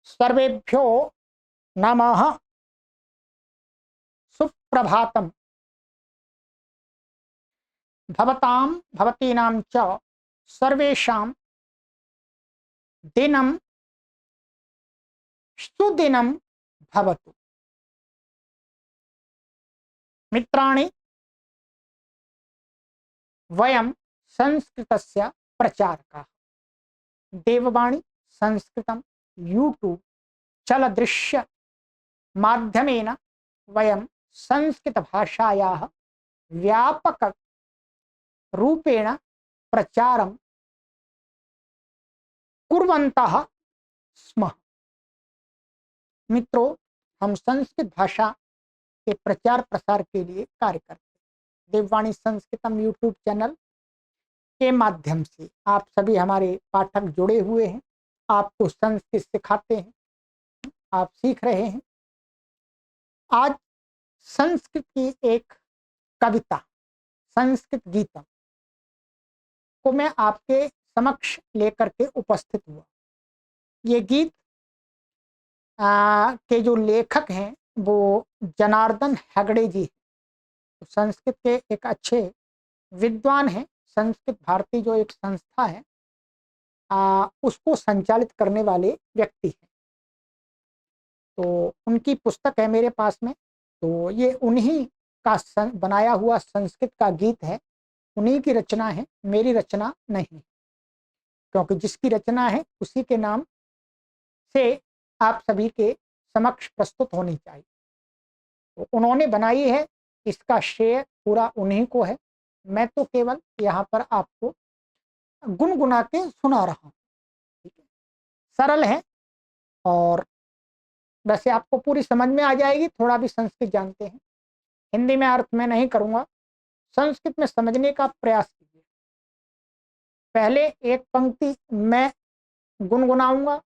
सर्वेभ्यो नमः। सुप्रभातम्। भवतां भवतीनां च सर्वेषां दिनं सुदिनं भवतु। मित्राणि, वयं संस्कृतस्य प्रचारकाः। देववाणी संस्कृतं यूट्यूब चलदृश्य माध्यमेन वयं संस्कृतभाषायाः व्यापक रूपेण प्रचारं कुर्वन्तः स्मः। मित्रों, हम संस्कृत भाषा के प्रचार प्रसार के लिए कार्य करते हैं। देववाणी संस्कृतम यूट्यूब चैनल के माध्यम से आप सभी हमारे पाठक जुड़े हुए हैं। आपको संस्कृत सिखाते हैं, आप सीख रहे हैं। आज संस्कृत की एक कविता, संस्कृत गीतम को मैं आपके समक्ष लेकर के उपस्थित हुआ। ये गीत के जो लेखक हैं वो जनार्दन हेगड़े जी हैं। संस्कृत के एक अच्छे विद्वान हैं। संस्कृत भारती जो एक संस्था है उसको संचालित करने वाले व्यक्ति हैं। तो उनकी पुस्तक है मेरे पास में। तो ये उन्हीं का बनाया हुआ संस्कृत का गीत है, उन्हीं की रचना है, मेरी रचना नहीं। क्योंकि जिसकी रचना है उसी के नाम से आप सभी के समक्ष प्रस्तुत होनी चाहिए। तो उन्होंने बनाई है, इसका श्रेय पूरा उन्हीं को है। मैं तो केवल यहाँ पर आपको गुनगुना के सुना रहा हूँ। ठीक है, सरल है और वैसे आपको पूरी समझ में आ जाएगी। थोड़ा भी संस्कृत जानते हैं। हिंदी में अर्थ मैं नहीं करूंगा, संस्कृत में समझने का प्रयास कीजिए। पहले एक पंक्ति मैं गुनगुनाऊंगा,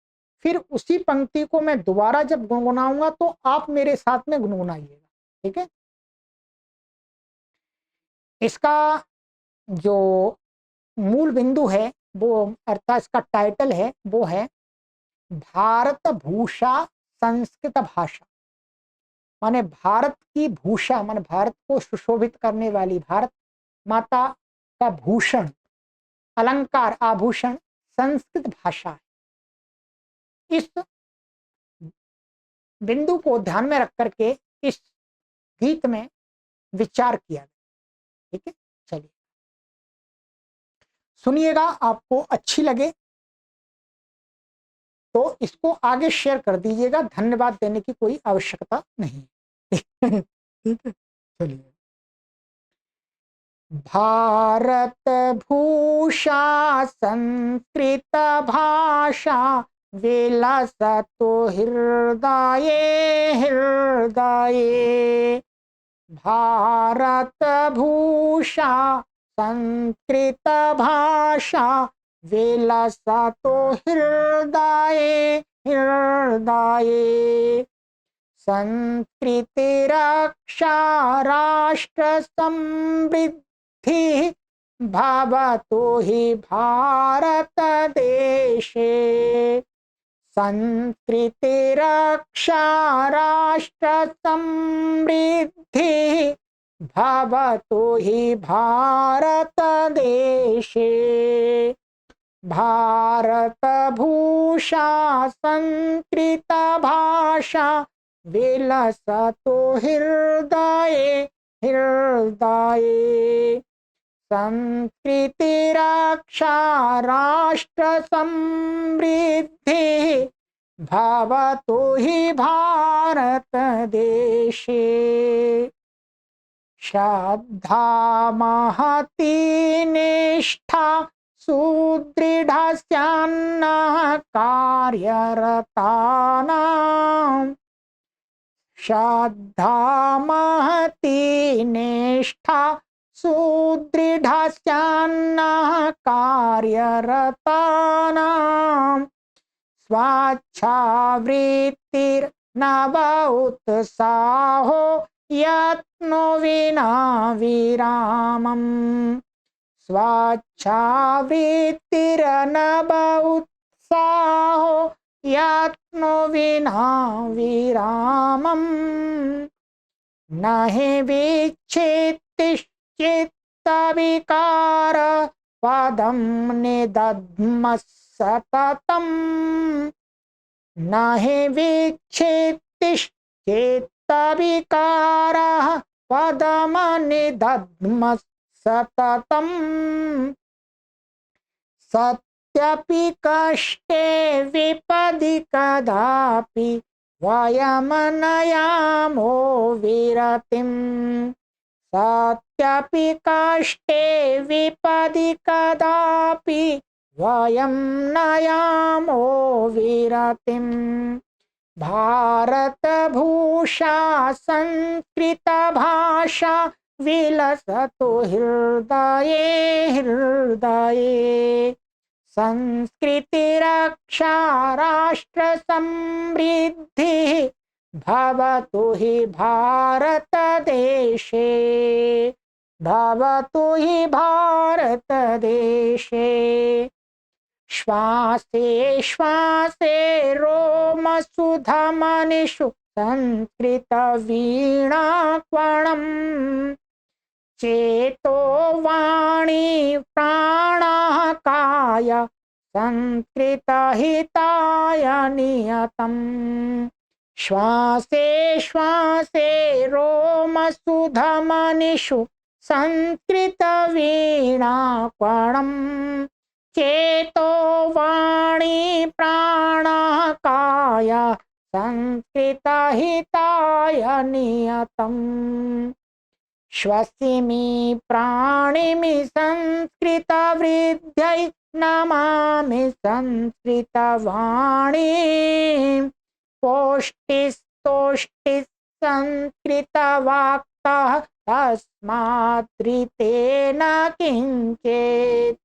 फिर उसी पंक्ति को मैं दोबारा जब गुनगुनाऊंगा तो आप मेरे साथ में गुनगुनाइएगा। ठीक है। इसका जो मूल बिंदु है वो, अर्थात इसका टाइटल है वो है भारत भूषा संस्कृत भाषा। माने भारत की भूषा, माने भारत को सुशोभित करने वाली, भारत माता का भूषण, अलंकार, आभूषण संस्कृत भाषा है। इस बिंदु को ध्यान में रख करके इस गीत में विचार किया गया। ठीक है, चलिए सुनिएगा। आपको अच्छी लगे तो इसको आगे शेयर कर दीजिएगा। धन्यवाद देने की कोई आवश्यकता नहीं। ठीक है, चलिए। भारत भूषा संस्कृत भाषा विलसतु हृदये हृदये। भारत भूषा संस्कृत भाषा विलसतु हृदये हृदये। संस्कृति रक्षा राष्ट्र समृद्धि भवतु हि भारत देशे। संस्कृति रक्षा राष्ट्र समृद्धि भवतु हि भारत देशे। भारत भूषा संस्कृत भाषा विलसतु हृदये हृदये। संस्कृति रक्षा राष्ट्र समृद्धि भवतु हि भारत देशे। श्रद्धा महती निष्ठा सुदृढ़ स्यान्नः कार्यरतानां। श्रद्धा महती निष्ठा सुदृढ़ स्यान्नः कार्यरतानां। स्वाच्छावृत्तिर्नव उत्साहो यत्नो विना विरामम्। स्वाच्छावृत्तिर्नव उत्साहो यत्नो विष्णु विना विरामम् न हि विच्छेत्तिश्चित्तविकार पदं निदध्मः सततम् न हि विच्छेत्तिश्चित्तविकारः पदमनिदध्मः सततम् सत्यपि कष्टे विपदि कदापि वयमनयामो विरतिम् सत्यपि कष्टे विपदि कदापि वयं नयामो विरतिम् भारतभूषा संस्कृतभाषा विलसतु हृदये हृदये संस्कृतिरक्षा राष्ट्रसमृद्धिः भवतु हि भारतदेशे भवतु हि भारतदेशे श्वासे श्वासे रोमसुधमनिषु संस्कृतवीणाक्वणम् चेतो वाणी प्राणः काय संस्कृतहिताय नियतम् श्वासे श्वासे रोमसुधमनिषु संस्कृतवीणाक्वणम् चेतो वाणी प्राणः काय संस्कृतहिताय नियतम् श्वसिमि प्राणिमि संस्कृतवृद्ध्यै नमामि संस्कृतवाणी पोष्टिस्तोष्टिः संस्कृतवाक्तः तस्माद्रितेन किञ्चित्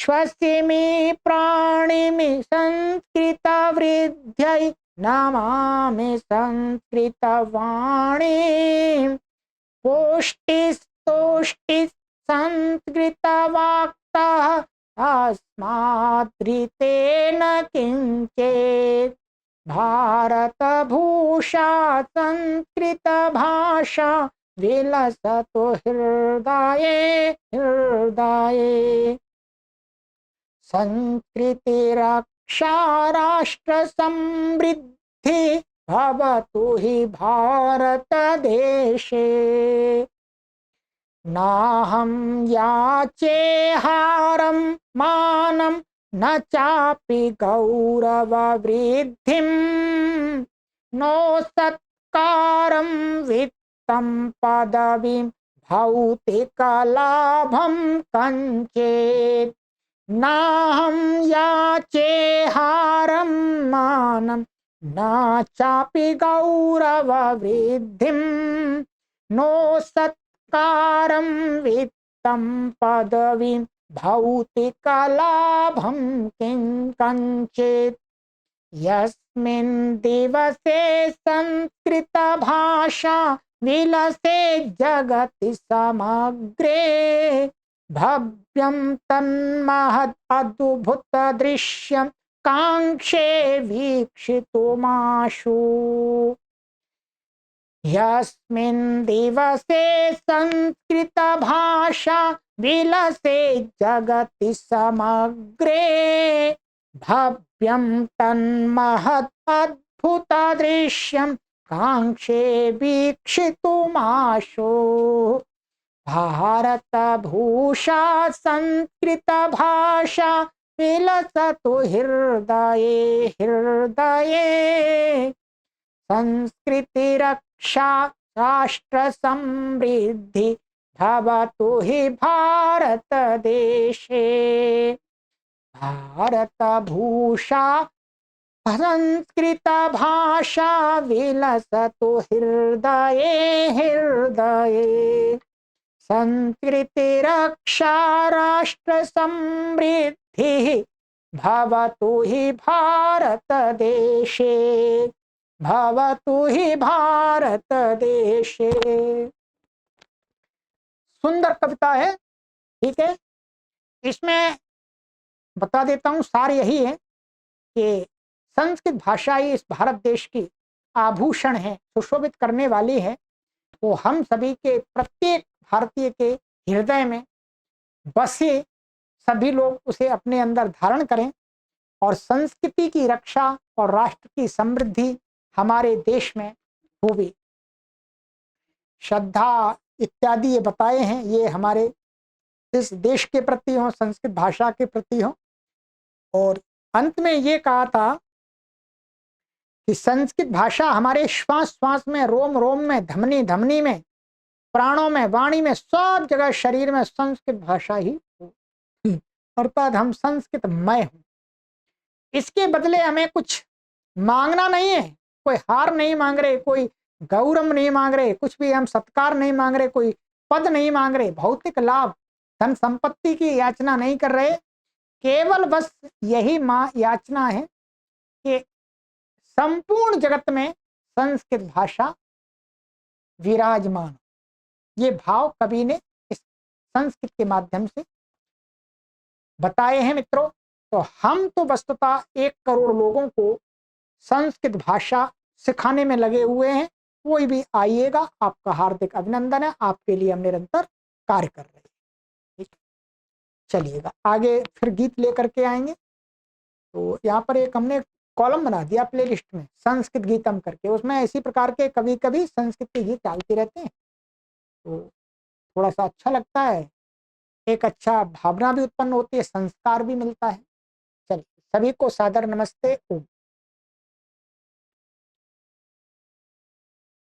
श्वसिमि प्राणिमि संस्कृतवृद्ध्यै नमामि संस्कृतवाणी पोष्टिस्तोष्टिः संस्कृतवाक्तः तस्माद्रितेन किञ्चित् भारतभूषा संस्कृतभाषा विलसतु हृदये हृदये संस्कृतिरक्षा राष्ट्रसमृद्धि भवतु हि भारतदेशे नाहं याचेहारं मानं न चापि गौरववृद्धिं नो सत्कारं वित्तं पदवीं भौतिकलाभं कञ्चित् नाहं याचेहारं मानं न चापि गौरववृद्धिं नो सत्कारं वित्तं पदवीं भौतिकलाभं किंकञ्चित् यस्मिन् दिवसे संस्कृतभाषा विलसे जगति समग्रे भव्यं तन्महत् अद्भुतदृश्यं कांक्षे वीक्षितुमाशु यस्मिन् दिवसे संस्कृतभाषा विलसे जगति समग्रे भव्यं तन्महत् अद्भुतदृश्यं कांक्षे वीक्षितुमाशु भारतभूषा संस्कृतभाषा विलसतु हृदये हृदये संस्कृतिरक्षा राष्ट्रसमृद्धि भवतु हि भारतदेशे भारतभूषा संस्कृतभाषा विलसतु हृदये हृदये संस्कृतिरक्षा राष्ट्रसमृद्धिः भवतु हि भारतदेशे भवतु हि भारतदेशे। सुंदर कविता है, ठीक है। इसमें बता देता हूँ, सार यही है कि संस्कृत भाषा ही इस भारत देश की आभूषण है, सुशोभित करने वाली है। वो हम सभी के, प्रत्येक भारतीय के हृदय में बसे, सभी लोग उसे अपने अंदर धारण करें और संस्कृति की रक्षा और राष्ट्र की समृद्धि हमारे देश में होगी। श्रद्धा इत्यादि ये बताए हैं, ये हमारे इस देश के प्रति हो, संस्कृत भाषा के प्रति हो। और अंत में ये कहा था कि संस्कृत भाषा हमारे श्वास श्वास में, रोम रोम में, धमनी धमनी में, प्राणों में, वाणी में, सब जगह शरीर में संस्कृत भाषा ही हो। अर्थात हम संस्कृतमय हूं। इसके बदले हमें कुछ मांगना नहीं है, कोई हार नहीं मांग रहे, कोई गौरव नहीं मांग रहे, कुछ भी हम सत्कार नहीं मांग रहे, कोई पद नहीं मांग रहे, भौतिक लाभ, धन संपत्ति की याचना नहीं कर रहे। केवल बस यही याचना है कि संपूर्ण जगत में संस्कृत भाषा विराजमान। ये भाव कवि ने इस संस्कृत के माध्यम से बताए हैं मित्रों। तो हम तो वस्तुतः 1 करोड़ लोगों को संस्कृत भाषा सिखाने में लगे हुए हैं। कोई भी आइएगा, आपका हार्दिक अभिनंदन है, आपके लिए हम निरंतर कार्य कर रहे हैं। ठीक, चलिएगा आगे फिर गीत लेकर के आएंगे। तो यहाँ पर एक हमने कॉलम बना दिया प्लेलिस्ट में, संस्कृत गीतम करके, उसमें इसी प्रकार के कभी कभी संस्कृत के गीत डालते रहते हैं। तो थोड़ा सा अच्छा लगता है, एक अच्छा भावना भी उत्पन्न होती है, संस्कार भी मिलता है। चलिए, सभी को सादर नमस्ते। ओम।